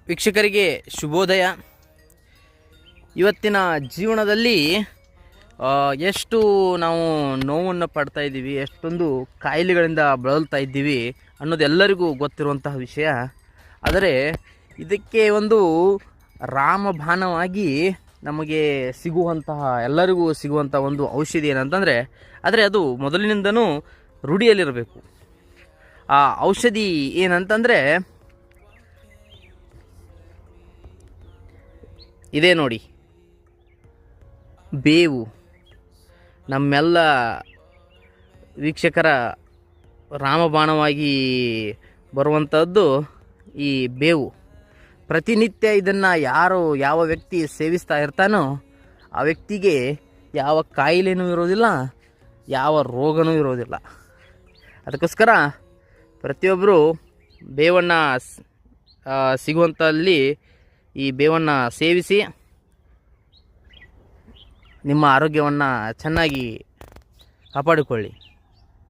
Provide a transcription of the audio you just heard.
ವೀಕ್ಷಕರಿಗೆ ಶುಭೋದಯ. ಇವತ್ತಿನ ಜೀವನದಲ್ಲಿ ಎಷ್ಟು ನಾವು ನೋವನ್ನು ಪಡ್ತಾ ಇದ್ದೀವಿ, ಎಷ್ಟೊಂದು ಕಾಯಿಲೆಗಳಿಂದ ಬಳಲ್ತಾ ಇದ್ದೀವಿ ಅನ್ನೋದು ಎಲ್ಲರಿಗೂ ಗೊತ್ತಿರುವಂತಹ ವಿಷಯ. ಆದರೆ ಇದಕ್ಕೆ ಒಂದು ರಾಮಬಾಣವಾಗಿ ನಮಗೆ ಸಿಗುವಂತಹ, ಎಲ್ಲರಿಗೂ ಸಿಗುವಂಥ ಒಂದು ಔಷಧಿ ಏನಂತಂದರೆ, ಆದರೆ ಅದು ಮೊದಲಿನಿಂದನೂ ರೂಢಿಯಲ್ಲಿರಬೇಕು. ಆ ಔಷಧಿ ಏನಂತಂದರೆ ಇದೇ ನೋಡಿ, ಬೇವು. ನಮ್ಮೆಲ್ಲ ವೀಕ್ಷಕರ ರಾಮಬಾಣವಾಗಿ ಬರುವಂಥದ್ದು ಈ ಬೇವು. ಪ್ರತಿನಿತ್ಯ ಇದನ್ನು ಯಾವ ವ್ಯಕ್ತಿ ಸೇವಿಸ್ತಾ ಇರ್ತಾನೋ ಆ ವ್ಯಕ್ತಿಗೆ ಯಾವ ಕಾಯಿಲೆನೂ ಇರೋದಿಲ್ಲ, ಯಾವ ರೋಗನೂ ಇರೋದಿಲ್ಲ. ಅದಕ್ಕೋಸ್ಕರ ಪ್ರತಿಯೊಬ್ಬರು ಬೇವನ್ನು ಸಿಗುವಂಥಲ್ಲಿ ಈ ಬೇವನ್ನು ಸೇವಿಸಿ ನಿಮ್ಮ ಆರೋಗ್ಯವನ್ನು ಚೆನ್ನಾಗಿ ಕಾಪಾಡಿಕೊಳ್ಳಿ.